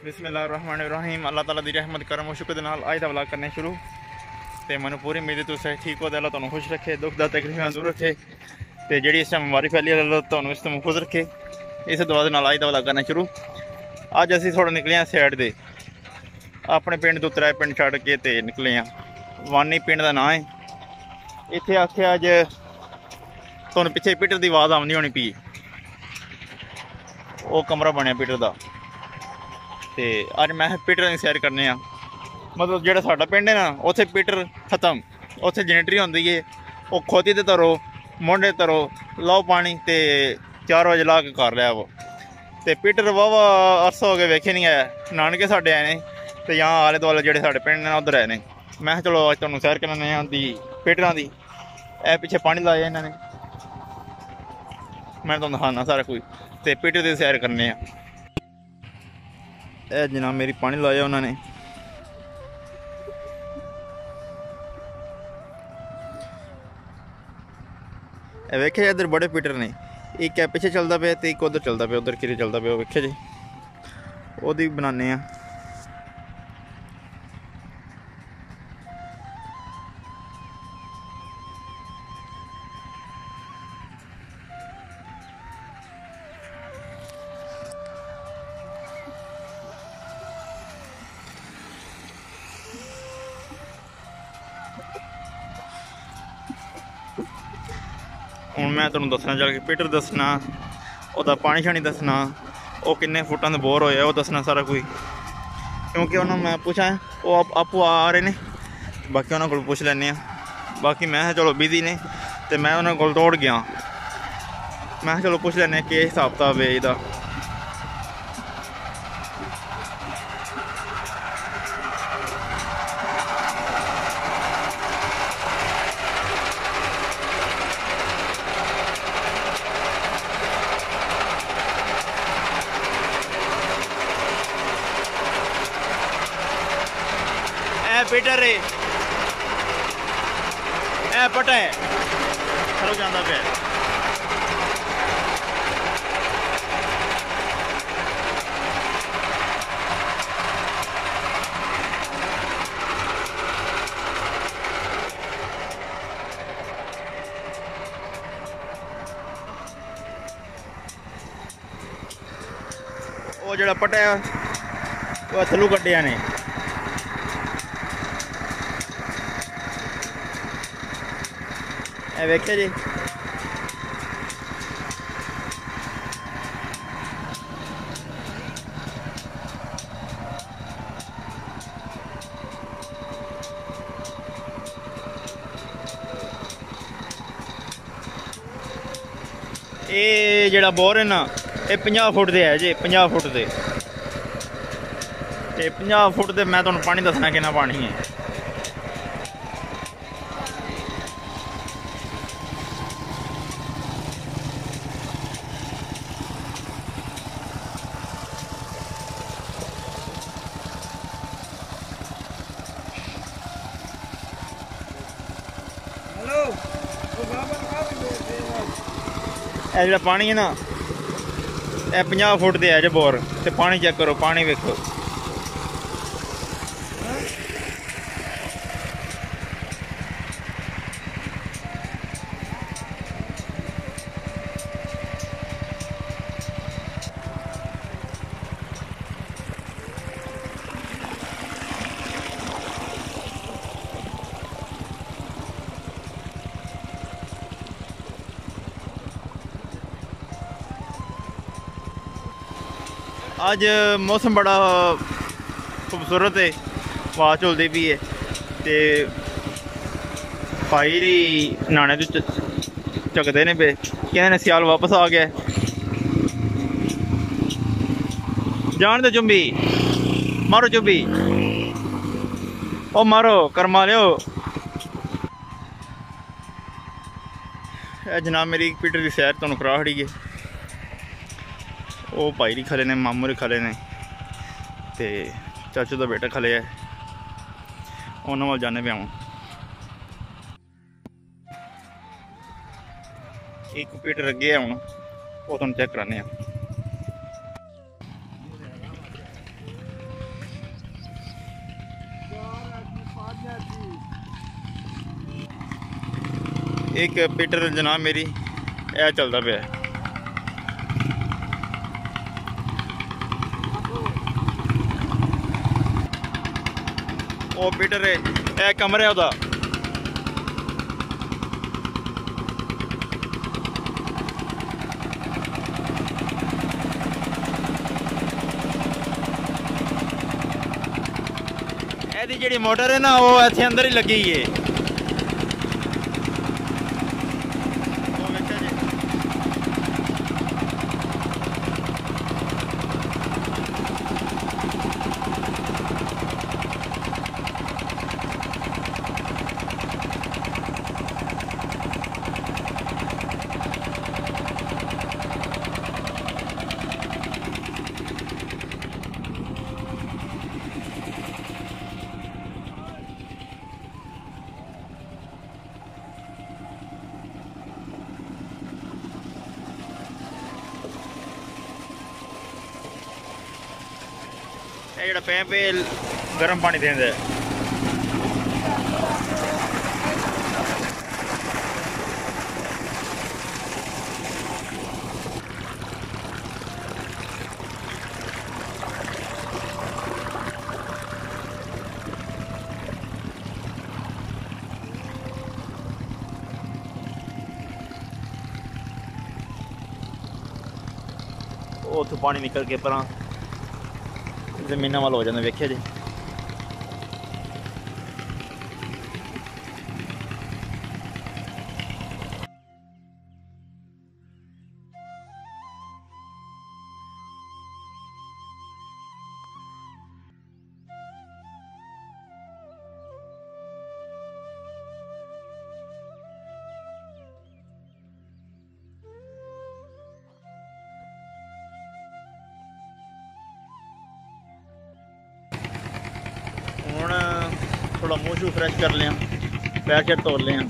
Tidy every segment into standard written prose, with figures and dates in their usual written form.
बिस्मिल्लाहिर्रहमानिर्रहीम। अल्लाह ताला दी रहमत करम और शुक्र दे नाल अज दा व्लॉग करने शुरू। तो मैनू पूरी उम्मीद है तुम ठीक हो, अल्लाह तुहानू खुश रखे, दुख दा तकलीफां दूर रखे, तो जी इस टाइम बीमारी फैली अल्लाह तुहानू इस तो महफूज रखे। इस दुआ दे नाल अज दा व्लॉग करना शुरू। अज असीं थोड़ा निकले हैं साइड दे, अपने पिंड तो 3 पिंड छड्ड के ते निकले हैं। वानी पिंड का नाम है। इत्थे आखे अज तुहानू पिछे पीटर की आवाज़ आउंदी होनी पई, वो कमरा बनया पीटर का। तो अज मैं पीटर की सैर करने मतलब जो साडा पिंड है ना, उत्थे पीटर खत्म, उत्थे जनरेटरी होंदी है, वो खोती ते तरो, मोंढे तरो, लाओ पानी, तो 4 बजे ला के कर लिया वो। तो पीटर वाहवा अरसा हो गया वेखे नहीं आया। नानके साढ़े आए ने, तो यहाँ आले दुआले जो साढ़े पिंड ने उधर आए ने। मैं चलो अज तुहानू सैर कराने दी पीटरां दी। ए पिछे पानी लाया इन्होंने, मैं तुहानू दिखाना सारा कुछ। तो पीटर की सैर करने जनाब मेरी पानी लाया उन्होंने। वेखे इधर बड़े पीटर ने, एक है पिछे चलता पे, तो एक उधर चलता पे, उधर कि चलता पे वेखे जी, वो बनाने। हूँ मैं तुहानू दसना चल के पीटर दसना, वह पानी शानी दसना, वो किन्ने फुटां दे बोर होया वो दसना सारा कुछ। क्योंकि उन्होंने मैं पूछा वो आपू आ रहे ने, बाकी उन्होंने को पुछ लैने। बाकी मैं चलो बिजी ने, तो मैं उन्होंने को दौड़ गया। मैं चलो पुछ लैने कि हिसाब किताब है इहदा। पीटर ए पटा है चलो जाता पे। वो जो पटा है वो थलू कटिया ने। वेखे जी ये जेड़ा बोर है ना, ये 50 फुट दे है जी, 50 फुट दे। 50 फुट दे मैं तुहानू पानी दसना कितना पानी है। जो पानी है ना, यह 50 फुट दे है जो बोर। तो पानी चेक करो, पानी वेखो। अज मौसम बड़ा खूबसूरत है, हवा झुलती पी है। तो भाई न्हाने तो चकते ने पे, कहते सियाल वापस आ गया। जान दे चुंबी, मारो चुंबी, ओ मारो कर्मा लियो। जनाब मेरी पीटर की सैर तुहानू करा खड़ी है। वो भाई री खले ने, मामू री खले ने, तो चाचू का बेटा खले है, उन्होंने वाल जाने पे आऊँ। एक पीटर अगे है हूँ, वो तुहानू चेक कराने। एक पीटर जनाब मेरी यह चलता पे वो पीटर है यह कमरा है वह जी मोटर है ना वो ऐसे अंदर ही लगी है। ये पैप गर्म पानी देंगे उतो पानी निकल के पर जमीन वाल हो जाता वेख्या जी। हुण थोड़ा मूँह शू फ्रैश कर लिया, पैर शैर धो लिया।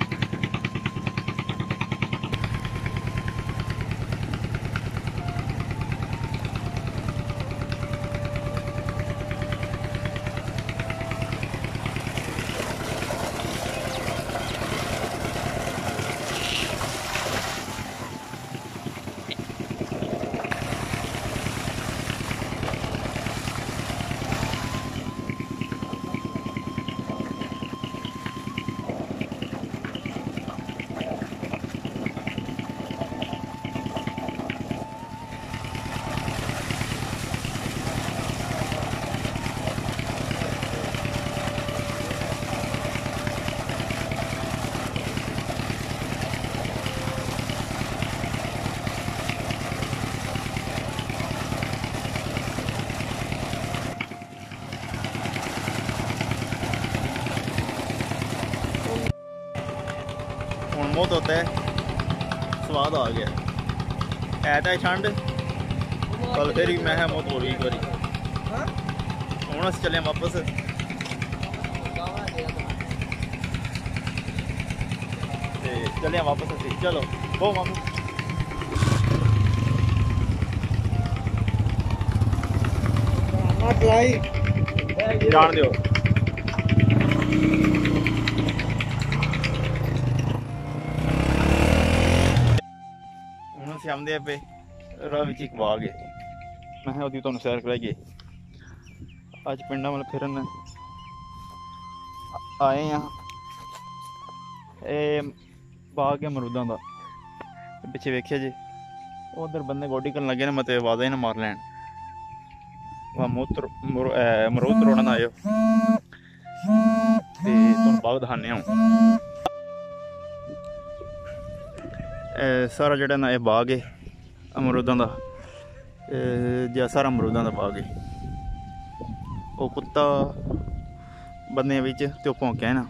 बहुत होता है, स्वाद आ गया है तो ठंड कल फिर भी मैं मौत हो रही एक बारी। हूँ अस चले वापस चले वापस असी चलो वो मामू जान दो। आमदे पे राह विच एक बाग है, मैं ओदी तुहानू सैर कराइए। अज पिंडा वाल फिरन आए हैं। ये बाग है अमरूदां दा, पिछे वेख्या जी उधर बंदे गोडी करन लगे ने, मत आवाज़ ही ना मार लैन। अमरूद तोड़न आयो ते तुहानू बाग दिखाने हूँ। सारा जेह्ड़ा ना एह् बाग है अमरूदां दा, जा सारा अमरूदां दा बाग है। वो कुत्ता बंदे बिच ते भौंके ना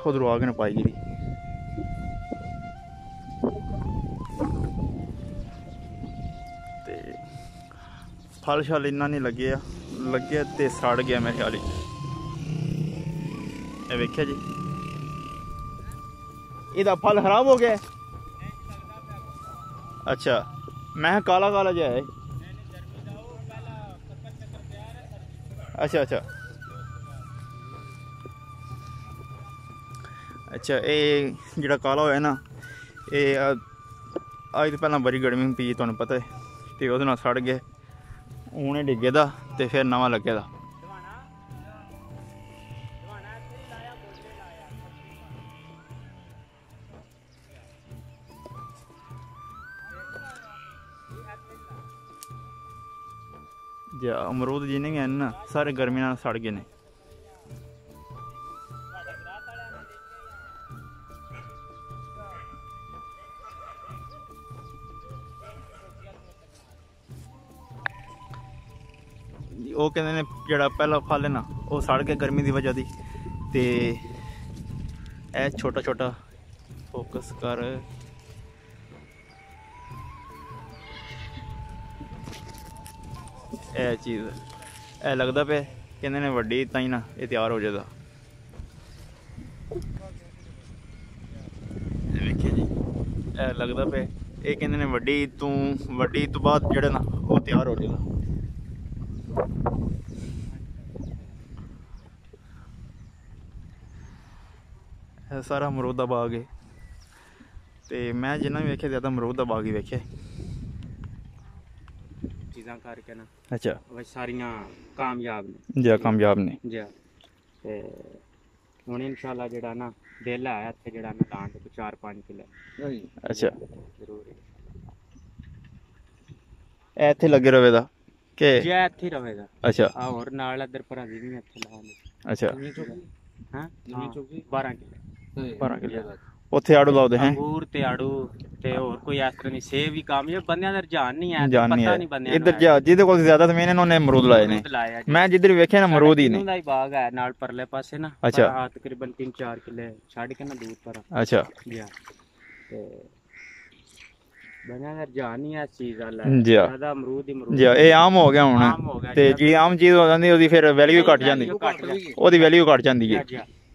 उधरों आग ने पाई गेदी। ते फल शल इन्ना नहीं लगे ते सड़ गया मेरे ख्याल। वेख्या जी ਇਹਦਾ फल खराब हो गया। अच्छा मैं काला काला जो है। अच्छा अच्छा ਅੱਛਾ ਇਹ ਜਿਹੜਾ ਕਾਲਾ ਹੋਇਆ ਨਾ ਇਹ ਅੱਜ ਤੋਂ ਪਹਿਲਾਂ ਬੜੀ ਗਰਮੀ ਪਈ ਤੁਹਾਨੂੰ ਪਤਾ ਹੈ ਤੇ ਉਹਦੇ ਨਾਲ ਸੜ ਗਏ ਹੁਣ ਇਹ ਡਿੱਗੇ ਦਾ ਤੇ ਫਿਰ ਨਵਾਂ ਲੱਗੇ ਦਾ। ਜੇ ਅਮਰੂਦ ਜਿੰਨੇ ਵੀ ਹਨ ਨਾ ਸਾਰੇ ਗਰਮੀ ਨਾਲ ਸੜ ਗਏ ਨੇ। ਉਹ ਕਹਿੰਦੇ ਨੇ ਜਿਹੜਾ ਪਹਿਲਾ ਫਲ ਹੈ ਨਾ ਉਹ ਸੜ ਕੇ ਗਰਮੀ ਦੀ ਵਜ੍ਹਾ ਦੀ ਤੇ ਇਹ ਛੋਟਾ ਛੋਟਾ ਫੋਕਸ ਕਰ ਇਹ ਚੀਜ਼ ਇਹ ਲੱਗਦਾ ਪਿਆ ਕਹਿੰਦੇ ਨੇ ਵੱਡੀ ਤਾਂ ਹੀ ਨਾ ਇਹ ਤਿਆਰ ਹੋ ਜਾਏਗਾ। ਵੇਖਿਆ ਜੀ ਇਹ ਲੱਗਦਾ ਪਿਆ ਇਹ ਕਹਿੰਦੇ ਨੇ ਵੱਡੀ ਤੋਂ ਬਾਅਦ ਜਿਹੜਾ ਨਾ ਉਹ ਤਿਆਰ ਹੋ ਜਾਏਗਾ। ਇਹ ਸਾਰਾ ਅਮਰੂਦ ਦਾ ਬਾਗ ਹੈ ਤੇ ਮੈਂ ਜਿੰਨਾ ਵੀ ਵੇਖਿਆ ਜ਼ਿਆਦਾ ਅਮਰੂਦ ਦਾ ਬਾਗ ਹੀ ਵੇਖਿਆ ਚੀਜ਼ਾਂ ਕਰਕੇ ਨਾ। ਅੱਛਾ ਵੈਸੇ ਸਾਰੀਆਂ ਕਾਮਯਾਬ ਨੇ ਜੀ ਕਾਮਯਾਬ ਨੇ ਜੀ। ਤੇ ਹੁਣ ਇਨਸ਼ਾਅੱਲਾ ਜਿਹੜਾ ਨਾ ਦਿਲ ਆਇਆ ਇੱਥੇ ਜਿਹੜਾ ਨਾ ਲਾਣ ਦੇ 4-5 ਕਿੱਲੇ। ਅੱਛਾ ਜ਼ਰੂਰ ਇਹ ਇੱਥੇ ਲੱਗੇ ਰਵੇਗਾ ਕਿ ਜੀ ਇੱਥੇ ਹੀ ਰਹੇਗਾ। ਅੱਛਾ ਆ ਹੋਰ ਨਾਲ ਇੱਧਰ ਭਰਾ ਦੀ ਵੀ ਇੱਥੇ ਲਾਵਾਂਗੇ। ਅੱਛਾ ਹਾਂ 12 ਕਿੱਲੇ 12 ਕਿੱਲੇ ਉੱਥੇ ਆੜੂ ਲਾਉਂਦੇ ਹੈ ਅੰਗੂਰ ਤੇ ਆੜੂ ਤੇ ਹੋਰ ਕੋਈ ਇਸ ਤਰ੍ਹਾਂ ਦੀ ਸੇਬ ਵੀ ਕਾਮਯਾਬ ਬੰਦਿਆਂ ਦਾ ਰੁਝਾਨ ਨਹੀਂ ਹੈ ਜਾਨ ਨਹੀਂ ਪਤਾ ਹੈ ਨਹੀਂ ਬੰਦਿਆਂ ਇੱਧਰ ਜਾ ਜਿਹਦੇ ਕੋਲ ਜ਼ਿਆਦਾ ਜ਼ਮੀਨ ਹੈ ਉਹਨੇ ਅਮਰੂਦ ਲਾਏ ਨੇ। ਮੈਂ ਜਿੱਧਰ ਵੇਖਿਆ ਨਾ ਅਮਰੂਦ ਹੀ ਨੇ। ਦਾ ਹੀ ਬਾਗ ਹੈ ਨਾਲ ਪਰਲੇ ਪਾਸੇ ਨਾ। ਅੱਛਾ ਆ ਤਕਰੀਬਨ 3-4 ਕਿੱਲੇ ਛੱਡ ਕੇ ਨਾ ਦੂਰ ਪਰ। ਅੱਛਾ ਜੀ ਤੇ ਬੰਦਿਆਂ ਦਾ ਰੁਝਾਨ ਨਹੀਂ ਹੈ ਇਸ ਚੀਜ਼ ਵਾਲਾ ਜੀ ਜ਼ਿਆਦਾ ਅਮਰੂਦ ਹੀ ਅਮਰੂਦ। ਜੀ ਇਹ ਆਮ ਹੋ ਗਿਆ ਆਮ ਹੁਣ ਹੋ ਗਿਆ ਤੇ ਜੀ ਆਮ ਚੀਜ਼ ਹੋ ਜਾਂਦੀ ਉਹਦੀ ਫਿਰ ਵੈਲਿਊ ਘਟ ਜਾਂਦੀ ਉਹਦੀ ਵੈਲਿਊ ਘਟ ਜਾਂਦੀ ਹੈ।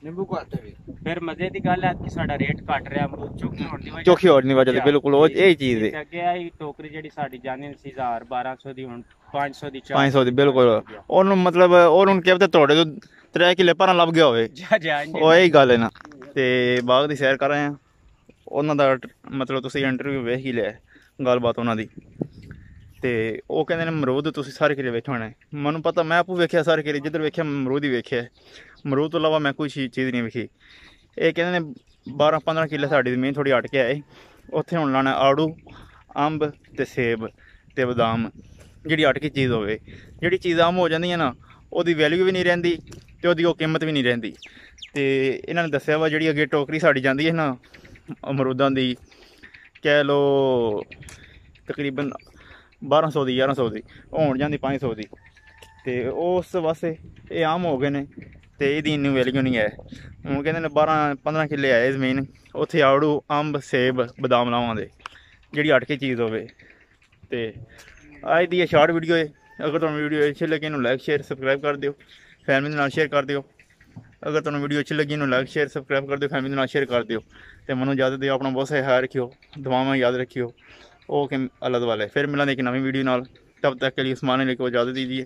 ਨਿੰਬੂ ਘੱਟ ਵੀ ਫਿਰ ਮਜ਼ੇ ਦੀ ਗੱਲ ਹੈ ਕਿ ਸਾਡਾ ਰੇਟ ਘਟ ਰਿਹਾ ਅਮਰੂਦ ਚੋਖੀ ਹੋਣ ਦੀ ਵਜ੍ਹਾ ਚੋਖੀ ਹੋਣ ਦੀ ਵਜ੍ਹਾ ਤੇ ਬਿਲਕੁਲ ਉਹ ਇਹ ਚੀਜ਼ ਹੈ। ਅੱਗੇ ਆਈ ਟੋਕਰੀ ਜਿਹੜੀ ਸਾਡੀ ਜਾਣੀ ਸੀ 1000-1200 ਦੀ ਹੁਣ 500 ਦੀ 500 ਦੀ ਬਿਲਕੁਲ ਉਹਨੂੰ ਮਤਲਬ ਉਹਨੂੰ ਕਿਹਾ ਤੇ ਤੁਹਾਡੇ ਤੋਂ 3 ਕਿੱਲੇ ਪਰਾਂ ਲੱਭ ਗਿਆ ਹੋਵੇ ਉਹ ਇਹੀ ਗੱਲ ਹੈ ਨਾ। ਤੇ ਬਾਗ ਦੀ ਸੈਰ ਕਰ ਰਹੇ ਆ ਉਹਨਾਂ ਦਾ ਮਤਲਬ ਤੁਸੀਂ ਇੰਟਰਵਿਊ ਵੇਖ ਹੀ ਲਿਆ ਗੱਲਬਾਤ ਉਹਨਾਂ ਦੀ ਤੇ ਉਹ ਕਹਿੰਦੇ ਨੇ ਅਮਰੂਦ ਤੁਸੀਂ ਸਾਰੇ ਕਿੱਲੇ ਵੇਖੇ ਹੋਣੇ। ਮੈਨੂੰ ਪਤਾ ਮੈਂ ਆਪੂ ਵੇਖਿਆ ਸਾਰੇ ਕਿੱਲੇ ਜਿੱਧਰ ਵੇਖਿਆ ਅਮਰੂਦ ਹੀ ਵੇਖਿਆ ਅਮਰੂਦ ਤੋਂ ਇਲਾਵਾ ਮੈਂ ਕੋਈ ਚੀਜ਼ ਨਹੀਂ ਵੇਖੀ। ਇਹ ਕਹਿੰਦੇ ਨੇ 12-15 ਕਿੱਲੇ ਸਾਡੀ ਜ਼ਮੀਨ ਥੋੜੀ ਹਟ ਕੇ ਆਏ ਉੱਥੇ ਹੁਣ ਲਾਣਾ ਆੜੂ ਅੰਬ ਤੇ ਸੇਬ ਤੇ ਬਦਾਮ ਜਿਹੜੀ ਅਟਕੀ ਚੀਜ਼ ਹੋਵੇ। ਜਿਹੜੀ ਚੀਜ਼ ਆਮ ਹੋ ਜਾਂਦੀ ਹੈ ਨਾ ਉਹਦੀ ਵੈਲਿਊ ਵੀ ਨਹੀਂ ਰਹਿੰਦੀ ਤੇ ਉਹਦੀ ਉਹ ਕੀਮਤ ਵੀ ਨਹੀਂ ਰਹਿੰਦੀ। ਤੇ ਇਹਨਾਂ ਨੇ ਦੱਸਿਆ ਵਾ ਜਿਹੜੀ ਅੱਗੇ ਟੋਕਰੀ ਸਾਡੀ ਜਾਂਦੀ ਹੈ ਨਾ ਅਮਰੂਦਾਂ ਦੀ ਕਹਿ ਲਓ ਤਕਰੀਬਨ 1200 ਦੀ 1100 ਦੀ ਉਹ ਹੁਣ ਜਾਂਦੀ 500 ਦੀ ਤੇ ਉਸ ਵਾਸਤੇ ਇਹ ਆਮ ਹੋ ਗਏ ਨੇ ਤੇ ਇਹਦੀ ਇੰਨੀ ਵੈਲਿਊ ਨਹੀਂ ਹੈ। ਹੁਣ ਕਹਿੰਦੇ ਨੇ 12-15 ਕਿੱਲੇ ਆਏ ਜ਼ਮੀਨ ਉੱਥੇ ਆੜੂ ਅੰਬ ਸੇਬ ਬਦਾਮ ਲਾਵਾਂਗੇ ਜਿਹੜੀ ਅਟਕੀ ਚੀਜ਼ ਹੋਵੇ। ਤੇ ਅੱਜ ਦੀ ਇਹ ਸ਼ਾਰਟ ਵੀਡੀਓ ਹੈ। ਅਗਰ ਤੁਹਾਨੂੰ ਵੀਡੀਓ ਅੱਛੀ ਲੱਗੀ ਇਹਨੂੰ ਲਾਈਕ ਸ਼ੇਅਰ ਸਬਸਕ੍ਰਾਈਬ ਕਰ ਦਿਓ ਫੈਮਿਲੀ ਨਾਲ ਸ਼ੇਅਰ ਕਰ ਦਿਓ। ਅਗਰ ਤੁਹਾਨੂੰ ਵੀਡੀਓ ਅੱਛੀ ਲੱਗੀ ਇਹਨੂੰ ਲਾਈਕ ਸ਼ੇਅਰ ਸਬਸਕ੍ਰਾਈਬ ਕਰ ਦਿਓ ਫੈਮਿਲੀ ਨਾਲ ਸ਼ੇਅਰ ਕਰ ਦਿਓ ਤੇ ਮੈਨੂੰ ਇਜਾਜ਼ਤ ਦਿਓ। ਆਪਣਾ ਬਹੁਤ ਸਾਰਾ ਖਿਆਲ ਰੱਖਿਓ ਦੁਆਵਾਂ ਯਾਦ ਰੱਖਿਓ। ओके अल्लाह वाले फिर मिलेंगे एक नवी वीडियो नाल तब तक के लिए उस्मान को इजाज़त दीजिए।